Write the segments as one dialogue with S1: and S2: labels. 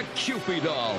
S1: the Cupid doll.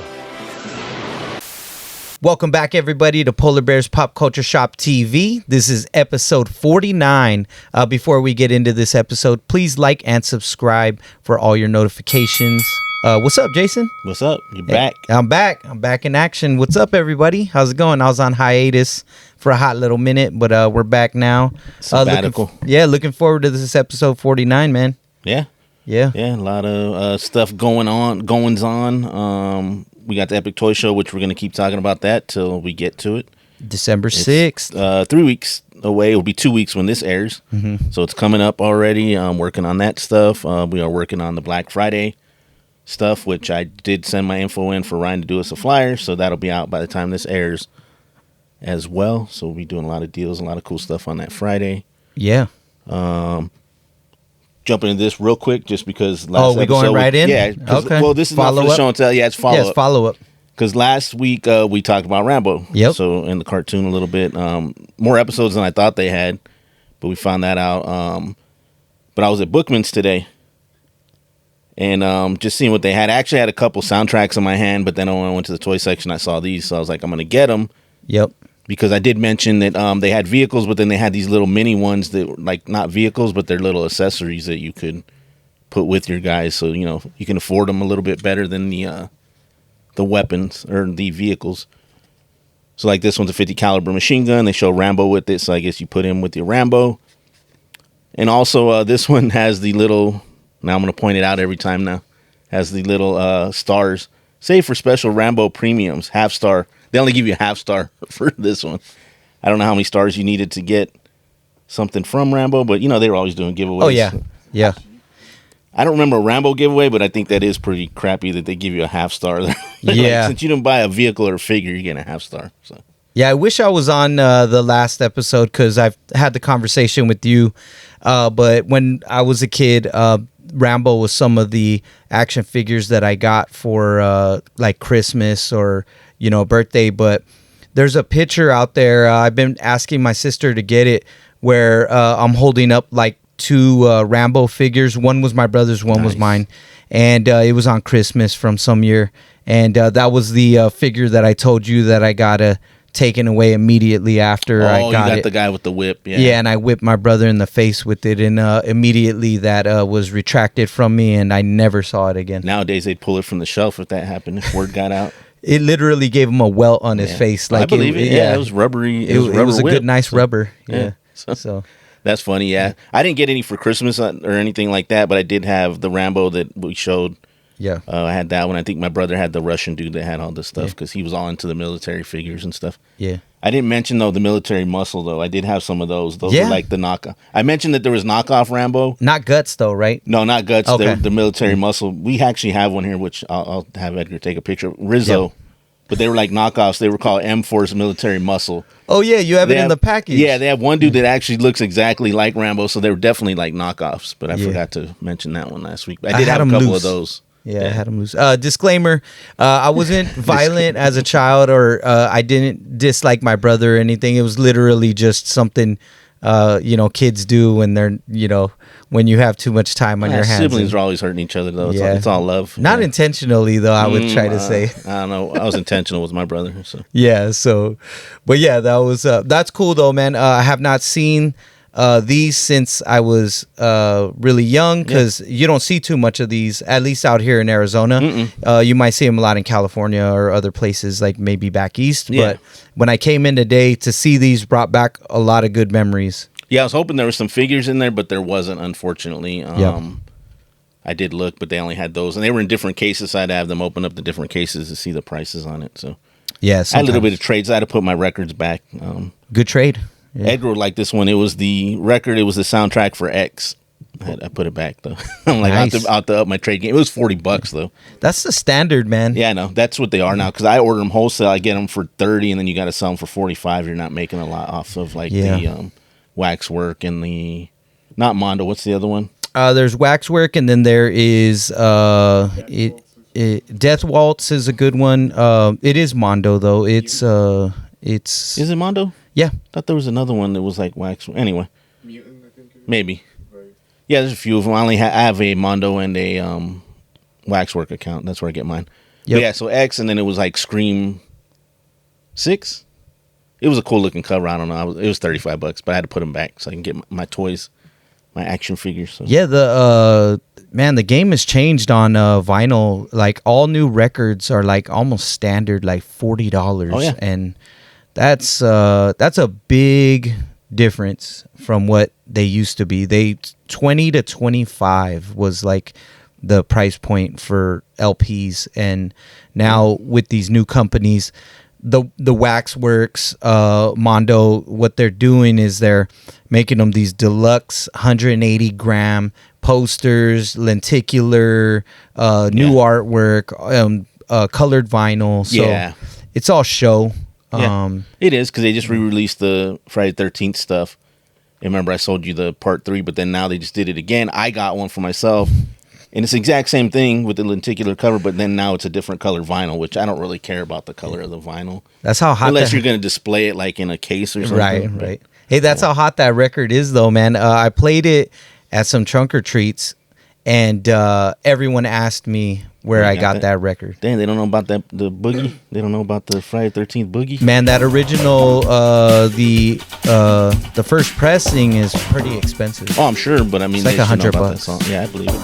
S2: Welcome back, everybody, to Polar Bears Pop Culture Shop TV. This is episode 49. Before we get into this episode, please like and subscribe for all your notifications. What's up, Jason?
S3: What's up? You're back.
S2: I'm back. I'm back in action. What's up, everybody? How's it going? I was on hiatus for a hot little minute, but we're back now.
S3: Sabbatical.
S2: Looking forward to this episode 49, man.
S3: Yeah. A lot of stuff goings on. We got the Epic Toy Show, which we're going to keep talking about that till we get to it.
S2: December 6th.
S3: 3 weeks away. It'll be 2 weeks when this airs.
S2: Mm-hmm.
S3: So it's coming up already. I'm working on that stuff. We are working on the Black Friday stuff, which I did send my info in for Ryan to do us a flyer. So that'll be out by the time this airs as well. So we'll be doing a lot of deals, a lot of cool stuff on that Friday.
S2: Yeah.
S3: Jumping into this real quick, just because
S2: last episode, going right in?
S3: Yeah.
S2: Okay.
S3: Well, this is follow not for the show and tell. Yeah, it's follow up.
S2: Yes, follow up.
S3: Because last week we talked about Rambo.
S2: Yep.
S3: So in the cartoon a little bit. More episodes than I thought they had, but we found that out. But I was at Bookman's today, and just seeing what they had. I actually had a couple soundtracks in my hand, but then when I went to the toy section, I saw these, so I was like, I'm going to get them.
S2: Yep.
S3: Because I did mention that they had vehicles, but then they had these little mini ones that were like not vehicles, but they're little accessories that you could put with your guys. So, you know, you can afford them a little bit better than the weapons or the vehicles. So like this one's a 50 caliber machine gun. They show Rambo with it. So I guess you put him with your Rambo. And also this one has the little, now I'm going to point it out every time now, has the little stars. Save for special Rambo premiums, half star. They only give you a half star for this one. I don't know how many stars you needed to get something from Rambo, but, you know, they were always doing giveaways.
S2: Oh, yeah. Yeah.
S3: I don't remember a Rambo giveaway, but I think that is pretty crappy that they give you a half star.
S2: Yeah.
S3: Like, since you didn't buy a vehicle or a figure, you're getting a half star. So.
S2: Yeah, I wish I was on the last episode because I've had the conversation with you. But when I was a kid, Rambo was some of the action figures that I got for like Christmas or, you know, birthday. But there's a picture out there. I've been asking my sister to get it where I'm holding up like two Rambo figures. One was my brother's, one was mine. And it was on Christmas from some year. And that was the figure that I told you that I got taken away immediately after I got it. Oh, you got
S3: the guy with the whip.
S2: Yeah, and I whipped my brother in the face with it, and immediately that was retracted from me, and I never saw it again.
S3: Nowadays, they'd pull it from the shelf if that happened, if word got out.
S2: It literally gave him a welt on his face. Like
S3: I believe it. Yeah, it was rubbery.
S2: It was a good, nice rubber. Yeah.
S3: So that's funny, yeah. I didn't get any for Christmas or anything like that, but I did have the Rambo that we showed.
S2: Yeah.
S3: I had that one. I think my brother had the Russian dude that had all this stuff because he was all into the military figures and stuff.
S2: Yeah.
S3: I didn't mention, though, the military muscle, though. I did have some of those. Those were like the knockoff. I mentioned that there was knockoff Rambo.
S2: Not Guts, though, right?
S3: No, not Guts.
S2: Okay.
S3: The military muscle. We actually have one here, which I'll have Edgar take a picture of. Rizzo. Yep. But they were like knockoffs. They were called M-Force Military Muscle.
S2: Oh, yeah. You have it in the package.
S3: Yeah, they have one dude that actually looks exactly like Rambo, so they were definitely like knockoffs. But I forgot to mention that one last week. But I did have a couple of those.
S2: Yeah, I had him loose. Disclaimer, I wasn't violent as a child or I didn't dislike my brother or anything. It was literally just something, kids do when they're, when you have too much time on your hands.
S3: Siblings are always hurting each other, though. It's all love.
S2: Not intentionally, though, I would try to say.
S3: I don't know. I was intentional with my brother. So.
S2: Yeah, but yeah, that was, that's cool, though, man. I have not seen these since I was really young because you don't see too much of these, at least out here in Arizona. You might see them a lot in California or other places like maybe back east. Yeah. But when I came in today to see these, brought back a lot of good memories.
S3: Yeah, I was hoping there were some figures in there, but there wasn't, unfortunately. I did look, but they only had those. And they were in different cases, so I had to have them open up the different cases to see the prices on it. So
S2: yeah,
S3: I had a little bit of trades. I had to put my records back.
S2: Good trade.
S3: Yeah. Edgar would like this one. It was the record. It was the soundtrack for X. I put it back, though. I'm like, nice. I'll have to up my trade game. It was $40, though.
S2: That's the standard, man.
S3: Yeah, I know. That's what they are now. Because I order them wholesale. I get them for $30, and then you got to sell them for $45. You're not making a lot off of the waxwork and the not Mondo. What's the other one?
S2: There's waxwork, and then there is Death Waltz is a good one. It is Mondo though. It's
S3: Is it Mondo?
S2: Yeah.
S3: I thought there was another one that was like wax. Anyway. Mutant, I think. Maybe. Right. Yeah, there's a few of them. I have a Mondo and a waxwork account. That's where I get mine. But yeah, so X, and then it was like Scream 6. It was a cool looking cover. I don't know. It was $35, but I had to put them back so I can get my toys, my action figures. So.
S2: Yeah, the game has changed on vinyl. Like all new records are like almost standard, like $40.
S3: Oh, yeah.
S2: And that's a big difference from what they used to be. 20 to 25 was like the price point for LPs, and now with these new companies, the Waxworks, Mondo, what they're doing is they're making them these deluxe 180 gram posters, lenticular, new artwork, colored vinyl. So it's all show.
S3: It is, because they just re-released the Friday the 13th stuff. And remember, I sold you the part 3, but then now they just did it again. I got one for myself, and it's the exact same thing with the lenticular cover, but then now it's a different color vinyl, which I don't really care about the color of the vinyl.
S2: That's how hot.
S3: Unless you're going to display it like in a case or something.
S2: Right. Hey, that's how hot that record is, though, man. I played it at some trunk or treats, and everyone asked me where I got that record.
S3: Damn, they don't know about the boogie. They don't know about the Friday 13th boogie.
S2: Man, that original, the first pressing is pretty expensive.
S3: Oh, I'm sure, but I mean,
S2: it's like $100.
S3: Yeah, I believe it.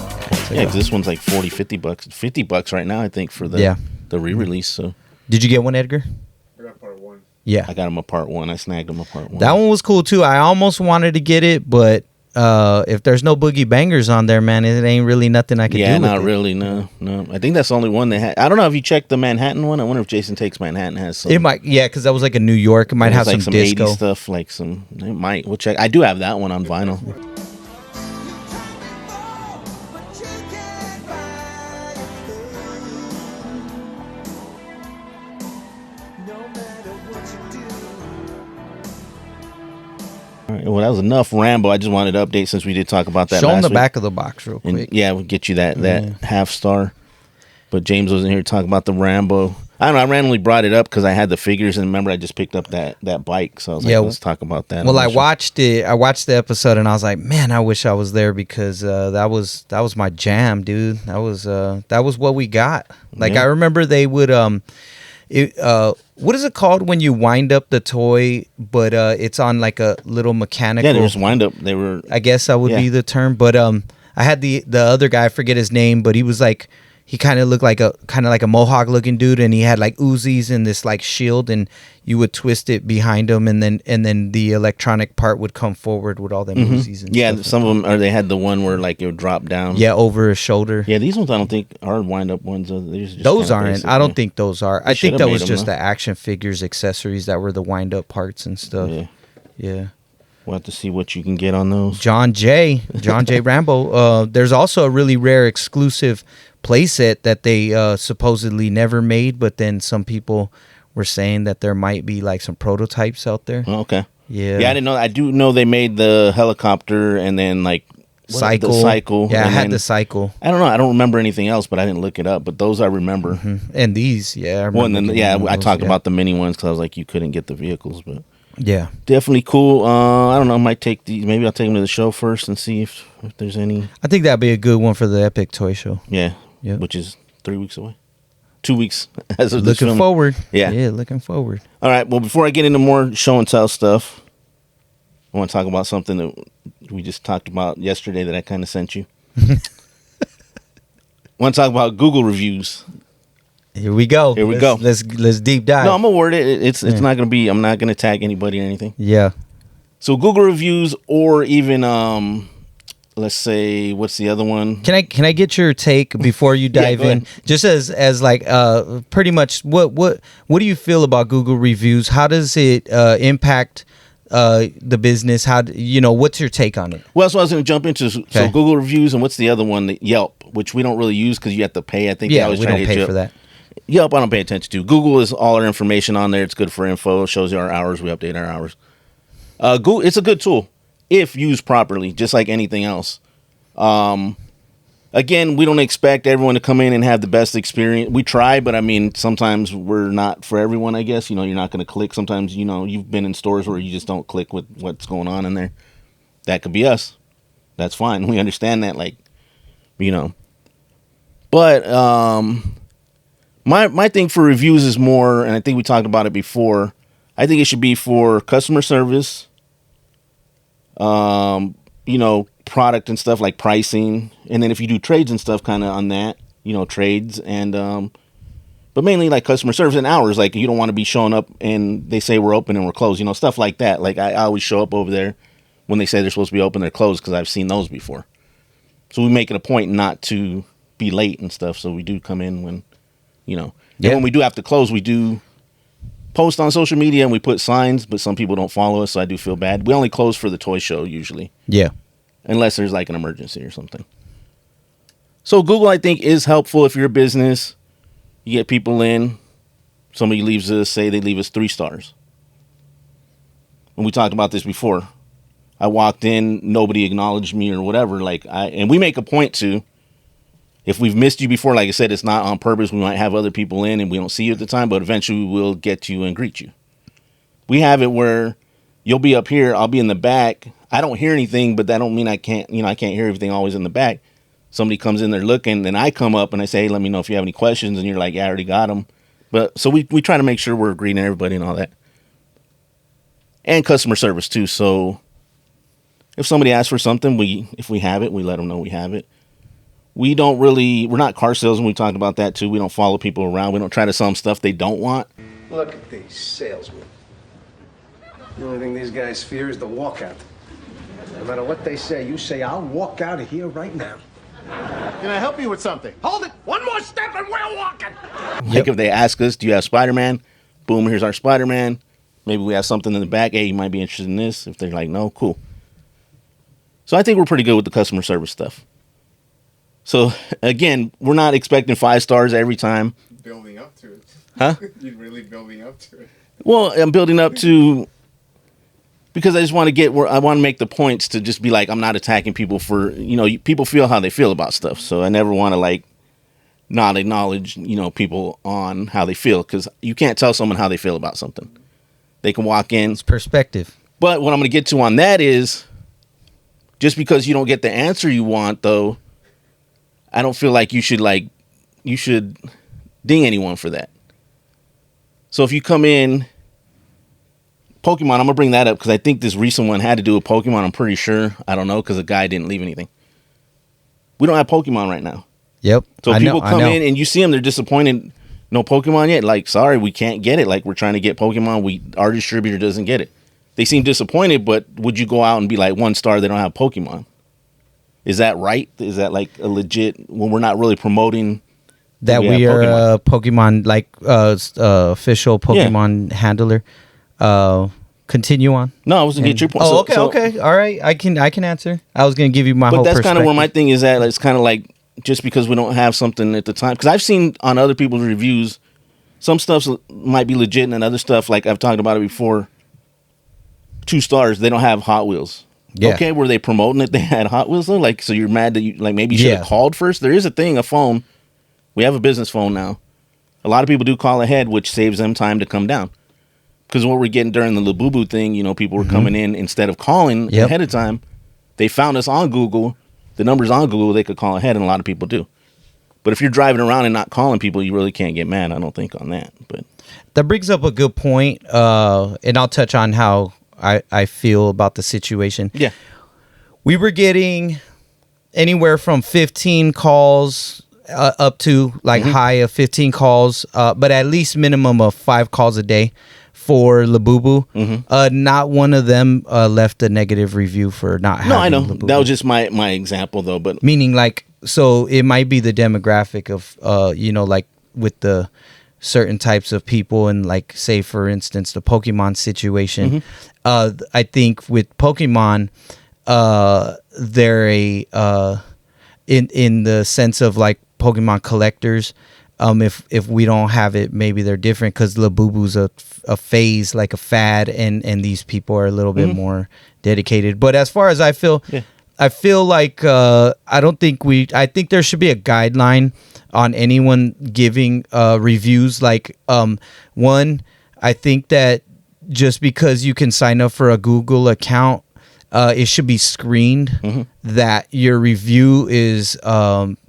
S3: Yeah, because this one's like $50. $50 right now, I think, for the re-release. So,
S2: did you get one, Edgar?
S1: I got part 1.
S2: Yeah,
S3: I got him a part 1. I snagged him a part 1.
S2: That one was cool too. I almost wanted to get it, but if there's no Boogie Bangers on there, man, it ain't really nothing I could do.
S3: Yeah,
S2: with
S3: not
S2: it.
S3: really. No. I think that's the only one they had. I don't know if you checked the Manhattan one. I wonder if Jason Takes Manhattan has some.
S2: It might, because that was like a New York. It might have
S3: like
S2: some disco
S3: 80s stuff, like some. It might. We'll check. I do have that one on vinyl. All right, well, that was enough Rambo. I just wanted to update since we did talk about that.
S2: Show them
S3: last
S2: the
S3: week.
S2: back of the box real quick.
S3: And yeah, we'll get you that half star. But James wasn't here to talk about the Rambo. I don't know. I randomly brought it up because I had the figures, and remember I just picked up that bike, so I was like, let's talk about that.
S2: Well, I watched it. I watched the episode, and I was like, man, I wish I was there because that was my jam, dude. That was what we got. Like I remember they would what is it called when you wind up the toy, but it's on like a little mechanical?
S3: Yeah, they just wind up. They were.
S2: I guess that would be the term. But I had the other guy, I forget his name, but he was like, he kind of looked like a Mohawk looking dude, and he had like Uzis and this like shield, and you would twist it behind him, and then the electronic part would come forward with all them Uzis. And
S3: some of them, or they had the one where like it would drop down.
S2: Yeah, over his shoulder.
S3: Yeah, these ones I don't think are wind up ones.
S2: Those aren't. Basic, I don't think those are. I think that was just the action figures accessories that were the wind up parts and stuff. Yeah.
S3: We'll have to see what you can get on those.
S2: John J. Rambo. There's also a really rare exclusive playset that they supposedly never made, but then some people were saying that there might be like some prototypes out there.
S3: Oh, okay.
S2: Yeah.
S3: Yeah, I didn't know. I do know they made the helicopter and then like
S2: Cycle.
S3: The cycle.
S2: Yeah, I had the cycle.
S3: I don't know. I don't remember anything else, but I didn't look it up. But those I remember.
S2: And these, I
S3: I talked about the mini ones because I was like, you couldn't get the vehicles, but.
S2: Yeah,
S3: definitely cool. I don't know. I might take these. Maybe I'll take them to the show first and see if there's any.
S2: I think that'd be a good one for the Epic Toy Show.
S3: Yeah, which is 3 weeks away. 2 weeks. As of
S2: looking forward.
S3: Yeah,
S2: looking forward.
S3: All right. Well, before I get into more show and tell stuff, I want to talk about something that we just talked about yesterday that I kind of sent you. I want to talk about Google reviews.
S2: Here we go. Let's deep dive.
S3: No, I'm gonna word it. It's not gonna be. I'm not gonna tag anybody or anything.
S2: Yeah.
S3: So Google reviews, or even let's say, what's the other one?
S2: Can I get your take before you dive in? Just as like pretty much what do you feel about Google reviews? How does it impact the business? What's your take on it?
S3: Well, that's what I was going to jump into. So Google reviews, and what's the other one? Yelp, which we don't really use because you have to pay. I think
S2: we don't pay for that.
S3: Yelp, I don't pay attention to. Google is all our information on there. It's good for info. It shows you our hours. We update our hours. Google, it's a good tool if used properly, just like anything else. Again, we don't expect everyone to come in and have the best experience. We try, but I mean, sometimes we're not for everyone, I guess. You're not going to click. Sometimes, you've been in stores where you just don't click with what's going on in there. That could be us. That's fine. We understand that, But, My thing for reviews is more, and I think we talked about it before. I think it should be for customer service, product and stuff like pricing, and then if you do trades and stuff, kind of on that, trades and but mainly like customer service and hours. Like you don't want to be showing up and they say we're open and we're closed, stuff like that. Like I always show up over there when they say they're supposed to be open, they're closed, because I've seen those before. So we make it a point not to be late and stuff. So we do come in when, and when we do have to close, we do post on social media and we put signs, but some people don't follow us. So I do feel bad. We only close for the toy show usually.
S2: Yeah.
S3: Unless there's like an emergency or something. So Google, I think, is helpful if you're a business. You get people in. Somebody leaves us, say they leave us 3 stars. And we talked about this before. I walked in, nobody acknowledged me or whatever. And we make a point to, if we've missed you before, like I said, it's not on purpose. We might have other people in and we don't see you at the time, but eventually we'll get to you and greet you. We have it where you'll be up here, I'll be in the back. I don't hear anything, but that don't mean I can't hear everything always in the back. Somebody comes in there looking, and I come up and I say, hey, let me know if you have any questions. And you're like, yeah, I already got them. But so we try to make sure we're greeting everybody and all that. And customer service too. So if somebody asks for something, if we have it, we let them know we have it. We're not car salesmen. We talked about that too. We don't follow people around. We don't try to sell them stuff they don't want.
S1: Look at these salesmen. The only thing these guys fear is the walkout. No matter what they say, you say, I'll walk out of here right now.
S4: Can I help you with something?
S1: Hold it! One more step and we're walking!
S3: Like if they ask us, do you have Spider-Man? Boom, here's our Spider-Man. Maybe we have something in the back. Hey, you might be interested in this. If they're like, no, cool. So I think we're pretty good with the customer service stuff. So, again, we're not expecting 5 stars every time.
S4: Building up to it.
S3: Huh?
S4: You're really building up to it.
S3: Well, I'm building up to... Because I just want to get where I want to make the points to just be like, I'm not attacking people for, people feel how they feel about stuff. So I never want to not acknowledge, people on how they feel, because you can't tell someone how they feel about something. They can walk in.
S2: It's perspective.
S3: But what I'm going to get to on that is, just because you don't get the answer you want, though, I don't feel like you should ding anyone for that. So if you come in, Pokemon, I'm going to bring that up because I think this recent one had to do with Pokemon. I'm pretty sure. I don't know, because the guy didn't leave anything. We don't have Pokemon right now.
S2: Yep.
S3: So people come in and you see them, they're disappointed. No Pokemon yet. Sorry, we can't get it. We're trying to get Pokemon. Our distributor doesn't get it. They seem disappointed, but would you go out and be like 1 star, they don't have Pokemon? Is that right? Is that a legit, when we're not really promoting
S2: that we are Pokemon, official Pokemon handler? Continue on.
S3: No, I was gonna get your point.
S2: Okay. All right. I can answer. I was gonna give you my whole perspective.
S3: But that's kind of where my thing is at. It's kind of like, just because we don't have something at the time, because I've seen on other people's reviews, some stuff might be legit and other stuff, like I've talked about it before, 2 stars, they don't have Hot Wheels. Yeah. Okay, were they promoting it? They had Hot Wheels though? So you're mad that maybe you should have called first? There is a thing, a phone. We have a business phone now. A lot of people do call ahead, which saves them time to come down. Because what we're getting during the Labubu thing, people were coming in, instead of calling ahead of time, they found us on Google. The number's on Google, they could call ahead, and a lot of people do. But if you're driving around and not calling people, you really can't get mad, I don't think, on that. But
S2: that brings up a good point, and I'll touch on how I feel about the situation.
S3: Yeah.
S2: We were getting anywhere from 15 calls up to high of 15 calls, but at least minimum of 5 calls a day for Labubu. Not one of them left a negative review for not having
S3: I know.
S2: Labubu.
S3: That was just my example, though. But
S2: meaning, so it might be the demographic of, with the certain types of people, and say, for instance, the Pokemon situation. I think with Pokemon, they're in the sense of Pokemon collectors. If we don't have it, maybe they're different, because Labubu's a phase, a fad, and these people are a little bit more dedicated. But as far as I feel, I feel like I think there should be a guideline on anyone giving reviews. One, I think that just because you can sign up for a Google account, it should be screened that your review is valid.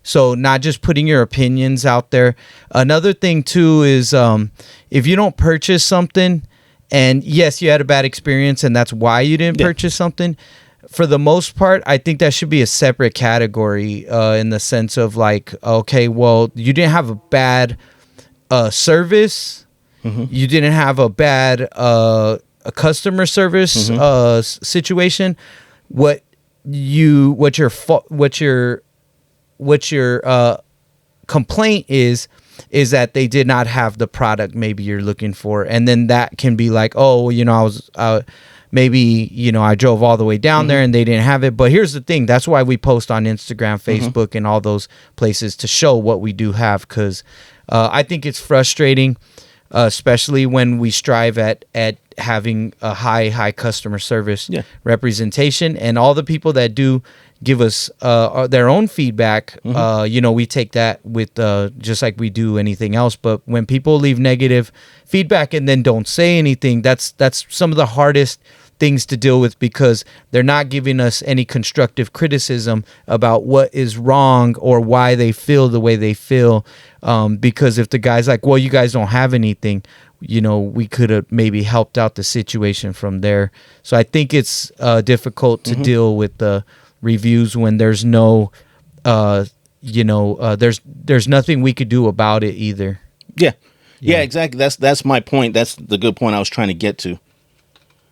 S2: So not just putting your opinions out there. Another thing too is if you don't purchase something, and yes, you had a bad experience and that's why you didn't purchase something, for the most part, I think that should be a separate category in the sense of like, okay, well, you didn't have a bad service. You didn't have a bad a customer service situation. What your complaint is that they did not have the product maybe you're looking for, and then that can be like, oh, you know, I was maybe, you know, I drove all the way down there and they didn't have it. But here's the thing, that's why we post on Instagram, Facebook, and all those places to show what we do have, because I think it's frustrating, especially when we strive at having a high customer service representation, and all the people that do give us their own feedback, you know, we take that with just like we do anything else. But when people leave negative feedback and then don't say anything, that's some of the hardest things to deal with, because they're not giving us any constructive criticism about what is wrong or why they feel the way they feel. Because if the guy's like, well, you guys don't have anything, you know, we could have maybe helped out the situation from there. So I think it's difficult to deal with the reviews when there's no, there's nothing we could do about it either.
S3: Yeah, exactly. That's my point. That's the good point I was trying to get to.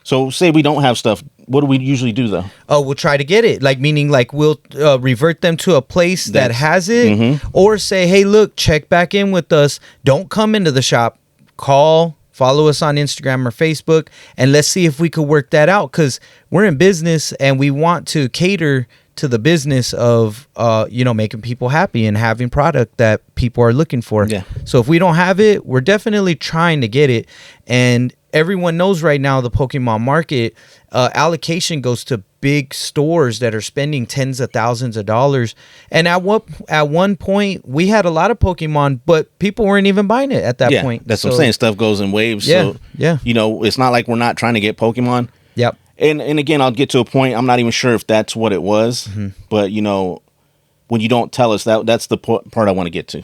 S3: So say we don't have stuff. What do we usually do though?
S2: Oh, we'll try to get it. Like, meaning like we'll revert them to a place that has it, or say, hey, look, check back in with us. Don't come into the shop. Call, follow us on Instagram or Facebook, and let's see if we could work that out, because we're in business and we want to cater to the business of, making people happy and having product that people are looking for. Yeah. So if we don't have it, we're definitely trying to get it. And everyone knows right now the Pokemon market allocation goes to big stores that are spending tens of thousands of dollars. And at one point we had a lot of Pokemon, but people weren't even buying it at that point.
S3: That's what I'm saying. Stuff goes in waves.
S2: Yeah,
S3: so, it's not like we're not trying to get Pokemon.
S2: Yep.
S3: And again, I'll get to a point. I'm not even sure if that's what it was, but when you don't tell us, that's the part I want to get to.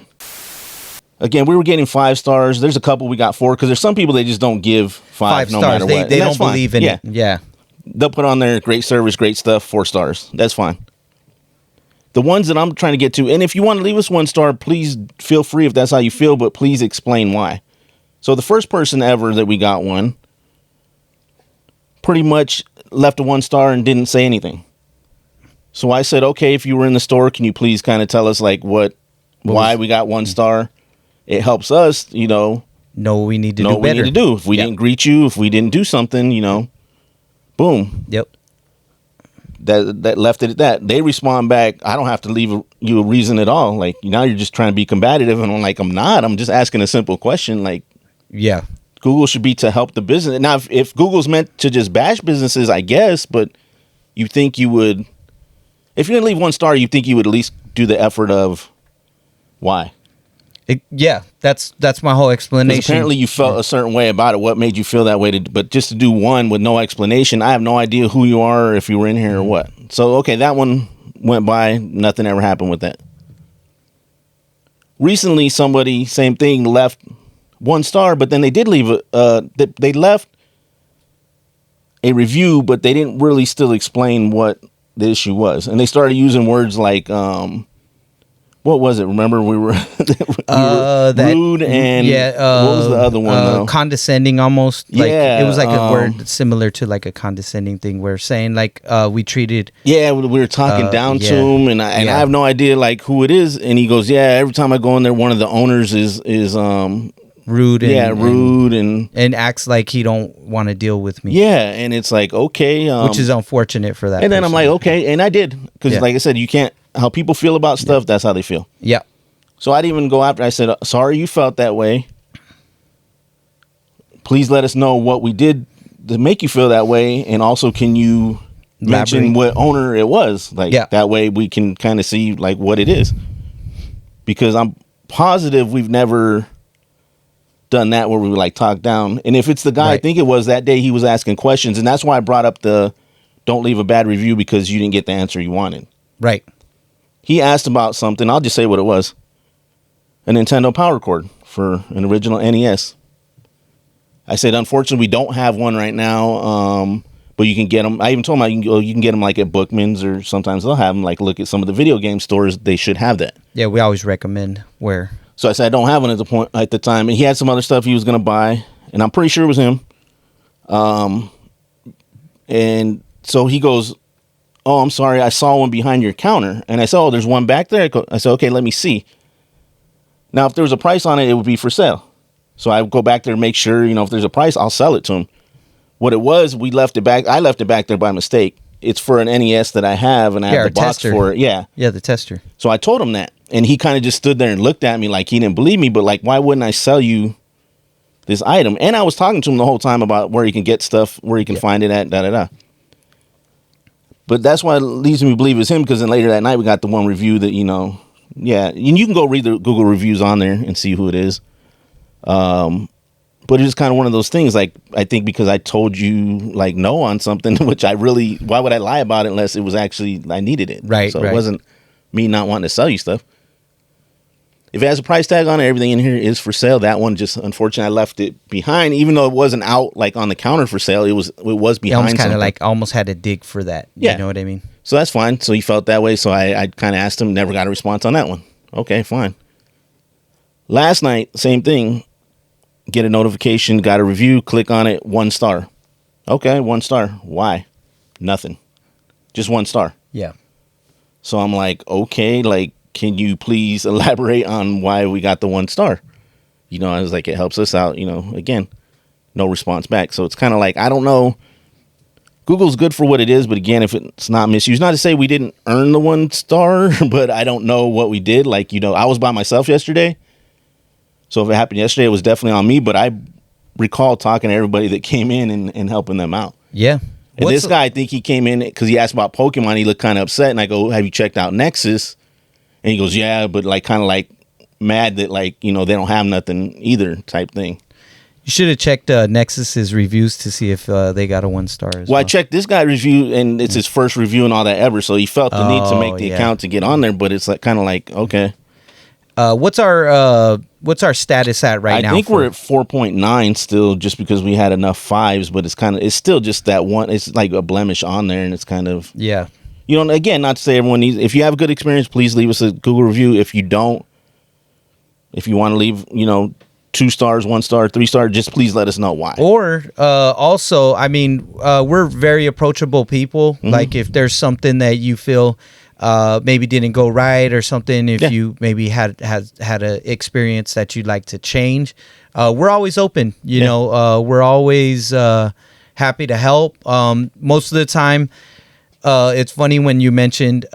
S3: Again, we were getting 5 stars. There's a couple we got 4, because there's some people they just don't give 5 no
S2: stars.
S3: matter what.
S2: They don't believe in it. Yeah.
S3: They'll put on there great service, great stuff, 4 stars. That's fine. The ones that I'm trying to get to, and if you want to leave us 1 star, please feel free if that's how you feel, but please explain why. So the first person ever that we got one pretty much left a 1 star and didn't say anything. So I said, okay, if you were in the store, can you please kind of tell us like why we got 1 star? It helps us, know what we need to do better. We need to do. If we didn't greet you, if we didn't do something, boom.
S2: Yep.
S3: That left it at that. They respond back, I don't have to leave you a reason at all. Like, now you're just trying to be combative. And I'm like, I'm not. I'm just asking a simple question. Like,
S2: yeah.
S3: Google should be to help the business. Now, if Google's meant to just bash businesses, I guess, but you think you would, if you're going to leave 1 star, you think you would at least do the effort of why?
S2: That's my whole explanation.
S3: Apparently you felt a certain way about it. What made you feel that way? But just to do 1 with no explanation, I have no idea who you are or if you were in here or what. So, okay, that one went by. Nothing ever happened with that. Recently, somebody, same thing, left 1 star, but then they did leave they left a review, but they didn't really still explain what the issue was. And they started using words like, what was it? Remember, we were, rude and what was the other one? Though?
S2: Condescending, almost. Like, it was like a word similar to like a condescending thing. We're saying like we treated.
S3: Yeah, we were talking down to him, and I have no idea like who it is. And he goes, "Yeah, every time I go in there, one of the owners is
S2: rude.
S3: Rude
S2: and acts like he don't want to deal with me.
S3: Yeah, and it's like okay,
S2: which is unfortunate for that.
S3: And then I'm like, okay, and I did because like I said, you can't. How people feel about stuff, that's how they feel.
S2: Yeah.
S3: So I didn't even go after. I said, sorry you felt that way. Please let us know what we did to make you feel that way. And also, can you mention what owner it was? Like that way we can kind of see like what it is. Because I'm positive we've never done that where we like talk down. And if it's the guy I think it was that day, he was asking questions. And that's why I brought up the don't leave a bad review because you didn't get the answer you wanted.
S2: Right.
S3: He asked about something. I'll just say what it was. A Nintendo power cord for an original NES. I said, unfortunately, we don't have one right now, but you can get them. I even told him you can get them like at Bookman's, or sometimes they'll have them. Like, look at some of the video game stores; they should have that.
S2: Yeah, we always recommend where.
S3: So I said I don't have one at the time, and he had some other stuff he was gonna buy, and I'm pretty sure it was him. And so he goes, "Oh, I'm sorry, I saw one behind your counter," and I said, "Oh, there's one back there." I said, "Okay, let me see." Now, if there was a price on it, it would be for sale. So I go back there and make sure, if there's a price, I'll sell it to him. What it was, I left it back there by mistake. It's for an NES that I have, and I have the box
S2: tester.
S3: for it. Yeah.
S2: Yeah, the tester.
S3: So I told him that, and he kind of just stood there and looked at me like he didn't believe me, but like, why wouldn't I sell you this item? And I was talking to him the whole time about where he can get stuff, where he can find it at, da-da-da. But that's why it leads me to believe it's him, because then later that night we got the one review that, yeah, and you can go read the Google reviews on there and see who it is. But it's kind of one of those things, like, I think because I told you, like, no on something, which why would I lie about it unless it was actually, I needed it.
S2: Right.
S3: So it wasn't me not wanting to sell you stuff. If it has a price tag on it, everything in here is for sale. That one, just unfortunately, I left it behind, even though it wasn't out, like, on the counter for sale. It was behind.
S2: Yeah, almost kind of like almost had to dig for that.
S3: Yeah.
S2: You know what I mean?
S3: So that's fine. So he felt that way. So I kind of asked him, never got a response on that one. Okay, fine. Last night, same thing. Get a notification, got a review, click on it, 1 star. Okay, 1 star. Why? Nothing. Just 1 star.
S2: Yeah.
S3: So I'm like, okay, like, can you please elaborate on why we got the 1 star? I was like, it helps us out, again, no response back. So it's kind of like, I don't know. Google's good for what it is, but again, if it's not misused, not to say we didn't earn the 1 star, but I don't know what we did. Like, I was by myself yesterday. So if it happened yesterday, it was definitely on me, but I recall talking to everybody that came in and helping them out.
S2: Yeah.
S3: And this guy, I think he came in because he asked about Pokemon. He looked kind of upset, and I go, have you checked out Nexus? And he goes, yeah, but like kind of like mad that like, they don't have nothing either type thing.
S2: You should have checked Nexus's reviews to see if they got a 1 star as well.
S3: I checked this guy's review, and it's his first review and all that ever, so he felt the need to make the account to get on there, but it's like kind of like, okay.
S2: What's our status at right now?
S3: I think we're at 4.9 still, just because we had enough 5s, but it's still just that one. It's like a blemish on there, and it's kind of again, not to say everyone needs. If you have a good experience, please leave us a Google review. If you don't, if you want to leave, 2 stars, 1 star, 3 star, just please let us know why.
S2: Or also, I mean, we're very approachable people. Mm-hmm. Like if there's something that you feel maybe didn't go right or something, if you maybe had an experience that you'd like to change, we're always open. We're always happy to help. Most of the time, it's funny when you mentioned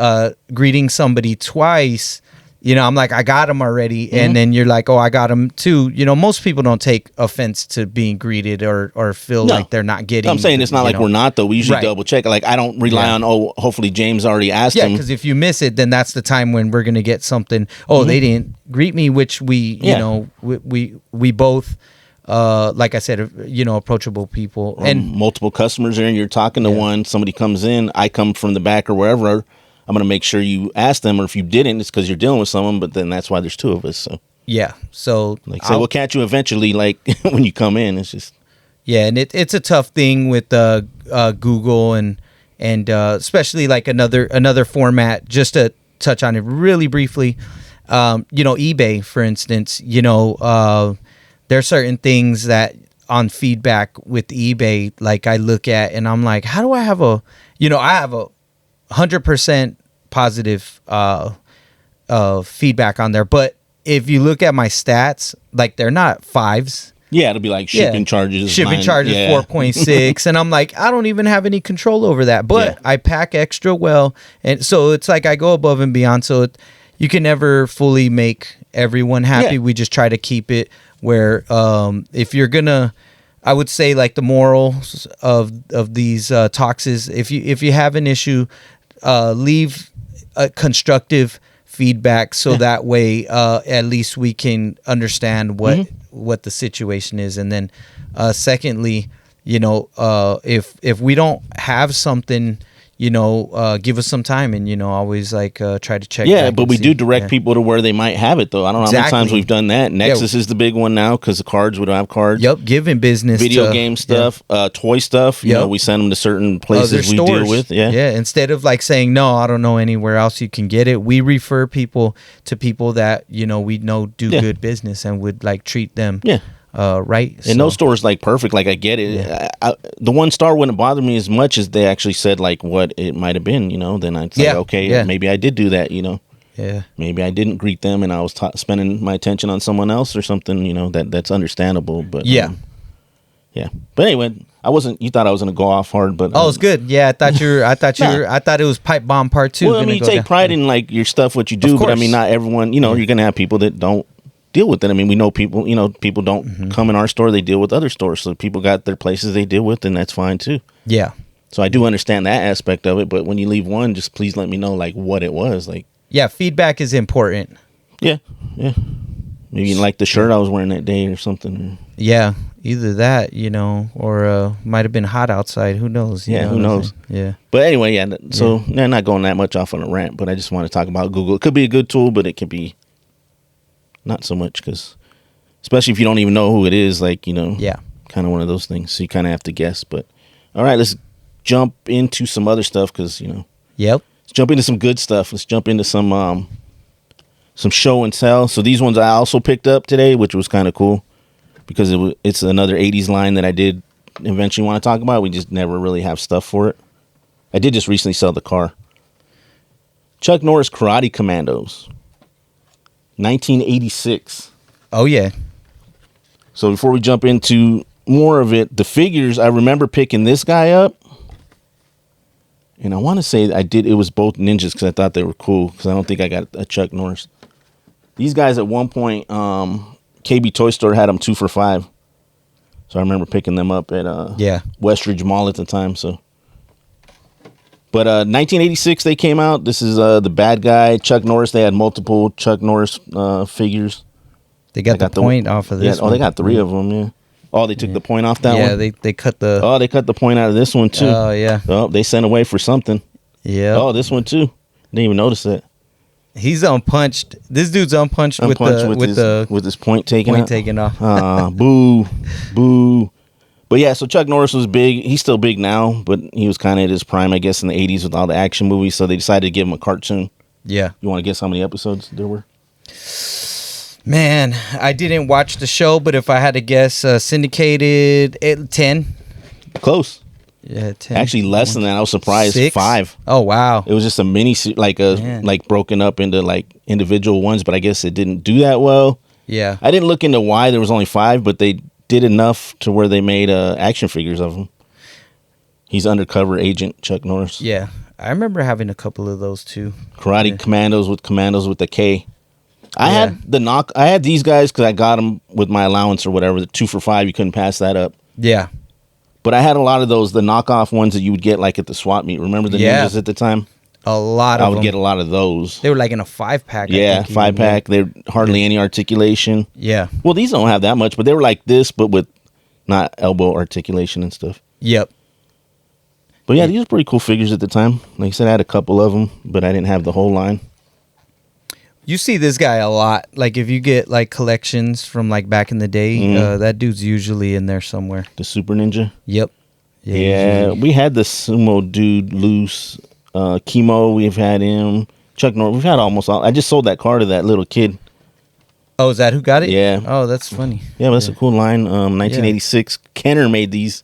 S2: greeting somebody twice. I'm like, I got them already. Mm-hmm. And then you're like, oh, I got them too. Most people don't take offense to being greeted or feel like they're not getting.
S3: I'm saying it's not like we're not, though. We usually double check. Like, I don't rely on, hopefully James already asked him.
S2: Yeah, because if you miss it, then that's the time when we're going to get something. Oh, they didn't greet me, which we both, like I said, approachable people. And
S3: multiple customers are in, you're talking to one, somebody comes in, I come from the back or wherever. I'm going to make sure you ask them, or if you didn't, it's because you're dealing with someone, but then that's why there's 2 of us. So
S2: yeah. So
S3: we'll catch you eventually, like when you come in. It's just.
S2: Yeah. And it's a tough thing with Google and especially like another format, just to touch on it really briefly. eBay, for instance, there are certain things that on feedback with eBay, like I look at and I'm like, how do I have I have a 100% positive feedback on there, but if you look at my stats, like they're not 5s.
S3: Yeah, it'll be like shipping charges.
S2: Shipping charges 4.6, and I'm like, I don't even have any control over that, but I pack extra well, and so it's like I go above and beyond. So you can never fully make everyone happy. We just try to keep it where if you're gonna. I would say like the morals of these talks is if you have an issue, leave a constructive feedback so that way at least we can understand what the situation is. And then secondly, if we don't have something, give us some time and always like try to check.
S3: Yeah,
S2: back
S3: but
S2: and
S3: we
S2: see.
S3: do direct people to where they might have it though. I don't know how many times
S2: Exactly.
S3: we've done that. Nexus is the big one now because the cards, we don't have cards.
S2: Yep, giving business
S3: Video
S2: to,
S3: game stuff, toy stuff.
S2: Yep.
S3: We send them to certain
S2: other
S3: places we
S2: stores.
S3: deal with. Yeah.
S2: Instead of like saying no, I don't know anywhere else you can get it. We refer people to people that we know do good business and would like treat them.
S3: Yeah.
S2: Right.
S3: And those stores like perfect. Like I get it.
S2: Yeah.
S3: The 1 star wouldn't bother me as much as they actually said like what it might have been. Then I'd say okay, maybe I did do that.
S2: Yeah.
S3: Maybe I didn't greet them and I was spending my attention on someone else or something. That's understandable. But yeah. But anyway, you thought I was gonna go off hard, but
S2: it's good. Yeah, I thought I thought it was pipe bomb part 2.
S3: Well, I mean, you take pride in like your stuff, what you do, but I mean, not everyone. You're gonna have people that don't deal with it. I mean, we know people. People don't come in our store; they deal with other stores. So people got their places they deal with, and that's fine too.
S2: Yeah.
S3: So I do understand that aspect of it, but when you leave one, just please let me know like what it was like.
S2: Yeah, feedback is important.
S3: Yeah. Maybe you like the shirt I was wearing that day or something.
S2: Yeah, either that, or might have been hot outside. Who knows?
S3: Who knows?
S2: Yeah.
S3: But anyway, So not going that much off on a rant, but I just want to talk about Google. It could be a good tool, but it could be not so much because, especially if you don't even know who it is, like
S2: Yeah.
S3: kind of one of those things. So you kind of have to guess. But all right, let's jump into some other stuff because
S2: Yep.
S3: let's jump into some good stuff. Let's jump into some show and tell. So these ones I also picked up today, which was kind of cool because it's another 80s line that I did eventually want to talk about. We just never really have stuff for it. I did just recently sell the car. Chuck Norris Karate Commandos, 1986.
S2: Oh yeah.
S3: So before we jump into more of it, the figures, I remember picking this guy up. And I want to say it was both ninjas because I thought they were cool because I don't think I got a Chuck Norris. These guys at one point, KB Toy Store had them 2 for $5. So I remember picking them up at Westridge Mall at the time. So, but 1986 they came out. This is the bad guy Chuck Norris. They had multiple Chuck Norris figures.
S2: They got the point off of this.
S3: Yeah, they got 3 of them. Yeah. Oh, they took the point off that one.
S2: Yeah, they cut the.
S3: Oh, they cut the point out of this one too.
S2: Oh yeah.
S3: Oh, they sent away for something.
S2: Yeah.
S3: Oh, this one too. Didn't even notice that.
S2: He's unpunched. This dude's unpunched
S3: with his point taken
S2: off.
S3: Boo, boo. But yeah, so Chuck Norris was big. He's still big now, but he was kind of at his prime, I guess, in the 80s with all the action movies. So they decided to give him a cartoon.
S2: Yeah.
S3: You want to guess how many episodes there were?
S2: Man, I didn't watch the show, but if I had to guess, syndicated 10.
S3: Close.
S2: Yeah, 10.
S3: Actually, less than that. I was surprised.
S2: 6?
S3: 5.
S2: Oh wow!
S3: It was just a mini, like broken up into like individual ones, but I guess it didn't do that well.
S2: Yeah,
S3: I didn't look into why there was only 5, but they did enough to where they made action figures of him. He's undercover agent Chuck Norris.
S2: Yeah, I remember having a couple of those too.
S3: Karate Commandos with the K. I had these guys because I got them with my allowance or whatever. The 2 for $5, you couldn't pass that up.
S2: Yeah.
S3: But I had a lot of those, the knockoff ones that you would get like at the swap meet. Remember the ninjas at the time?
S2: A lot of them.
S3: I would get a lot of those.
S2: They were like in a 5-pack.
S3: Yeah, 5-pack. They're hardly any articulation.
S2: Yeah.
S3: Well, these don't have that much, but they were like this, but with not elbow articulation and stuff.
S2: Yep.
S3: But yeah, these were pretty cool figures at the time. Like I said, I had a couple of them, but I didn't have the whole line.
S2: You see this guy a lot. Like if you get like collections from like back in the day, that dude's usually in there somewhere.
S3: The Super Ninja?
S2: Yep.
S3: Yeah, we had the sumo dude loose. Chemo, we've had him. Chuck Norris, we've had almost all. I just sold that car to that little kid.
S2: Oh, is that who got it?
S3: Yeah.
S2: Oh, that's funny.
S3: Yeah, that's a cool line. 1986. Kenner made these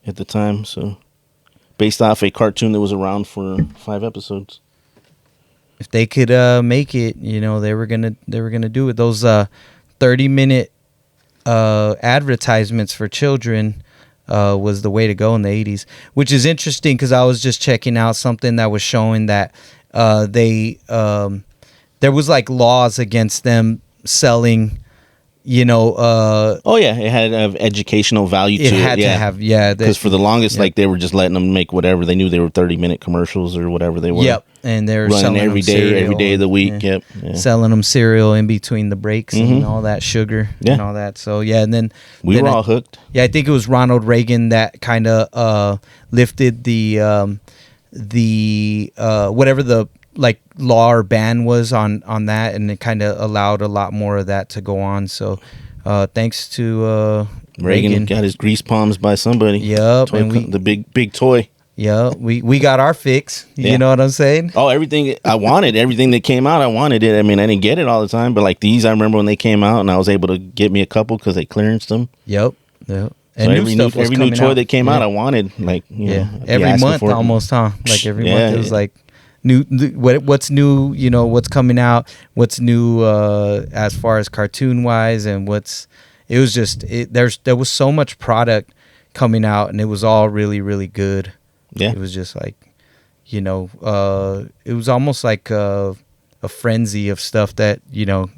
S3: at the time, so based off a cartoon that was around for 5 episodes.
S2: If they could make it, they were gonna do it. Those 30-minute advertisements for children was the way to go in the 80s, which is interesting because I was just checking out something that was showing that there was like laws against them selling.
S3: It had educational value to it.
S2: It had to have,
S3: because for the longest, like they were just letting them make whatever they knew. They were 30-minute commercials or whatever they were.
S2: Yep, and they're
S3: running
S2: selling
S3: every day of the week.
S2: Yeah.
S3: Yep, yeah.
S2: Selling them cereal in between the breaks and all that sugar and all that. So and then
S3: we were all hooked.
S2: Yeah, I think it was Ronald Reagan that kind of lifted the the whatever the like law or ban was on that, and it kind of allowed a lot more of that to go on. So thanks to
S3: Reagan got his grease palms by somebody.
S2: Yep, and
S3: the big toy.
S2: Yeah, we got our fix.
S3: Yeah.
S2: You know what I'm saying?
S3: Oh, everything I wanted, everything that came out, I wanted it. I mean, I didn't get it all the time, but like these, I remember when they came out, and I was able to get me a couple because they clearanced them.
S2: Yep.
S3: And
S2: so
S3: every new toy that came out, I wanted. Like, you know,
S2: every month almost, huh? Like every month it was like new. What's new? You know, what's coming out? What's new as far as cartoon wise, and it was just there was so much product coming out, and it was all really, really good.
S3: Yeah.
S2: It was just like, you know, it was almost like a frenzy of stuff that, you know,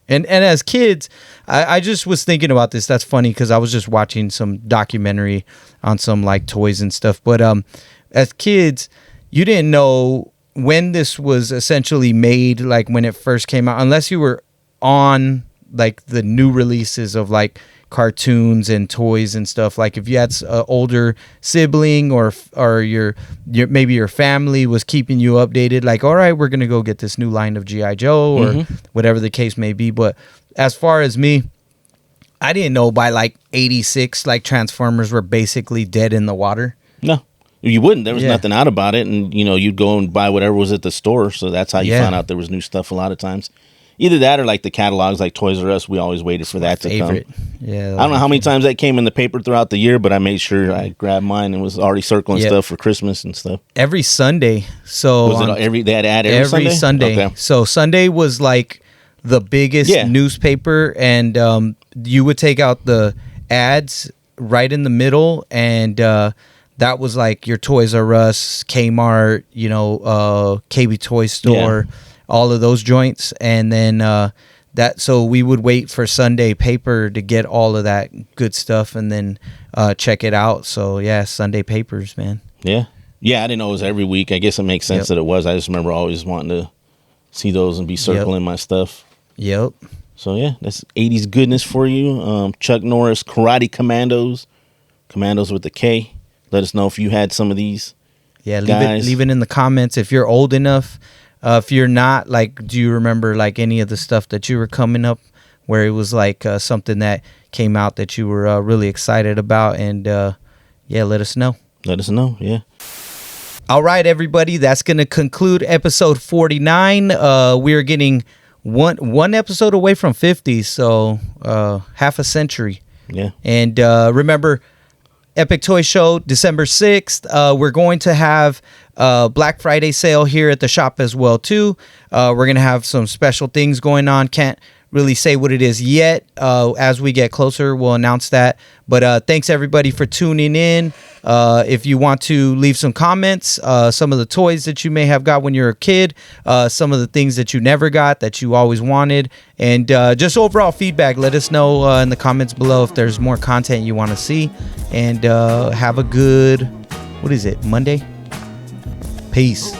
S2: and as kids, I just was thinking about this. That's funny because I was just watching some documentary on some like toys and stuff. But as kids, you didn't know when this was essentially made, like when it first came out, unless you were on like the new releases of like cartoons and toys and stuff. Like if you had an older sibling or your maybe your family was keeping you updated, like, all right, we're gonna go get this new line of G.I. Joe or whatever the case may be. But as far as me, I didn't know by like 86 like Transformers were basically dead in the water.
S3: No, you wouldn't. There was nothing out about it, and you know, you'd go and buy whatever was at the store. So that's how you found out there was new stuff a lot of times. Either that or like the catalogs, like Toys R Us. We always waited for that to come.
S2: Yeah,
S3: I don't know how many times that came in the paper throughout the year, but I made sure I grabbed mine and was already circling stuff for Christmas and stuff.
S2: Every Sunday. So
S3: was it they had ad every
S2: Sunday?
S3: Okay.
S2: So Sunday was like the biggest newspaper, and you would take out the ads right in the middle, and that was like your Toys R Us, Kmart, you know, KB Toy Store. All of those joints, and then so we would wait for Sunday paper to get all of that good stuff, and then check it out. So yeah, Sunday papers, man.
S3: I didn't know it was every week. I guess it makes sense that it was. I just remember always wanting to see those and be circling my stuff. So yeah, that's 80s goodness for you. Chuck Norris Karate Commandos with the K. Let us know if you had some of these.
S2: Leave it in the comments if you're old enough. If you're not, like, do you remember like any of the stuff that you were coming up where it was like something that came out that you were really excited about? And let us know. All right, everybody, that's going to conclude episode 49. We're getting one episode away from 50, so half a century. And remember, Epic Toy Show, December 6th. We're going to have Black Friday sale here at the shop as well, too. We're going to have some special things going on. Can't really say what it is yet. As we get closer, we'll announce that. But thanks, everybody, for tuning in. If you want to leave some comments, some of the toys that you may have got when you were a kid, some of the things that you never got that you always wanted, and just overall feedback, let us know in the comments below if there's more content you want to see. And have a good, Monday? Peace.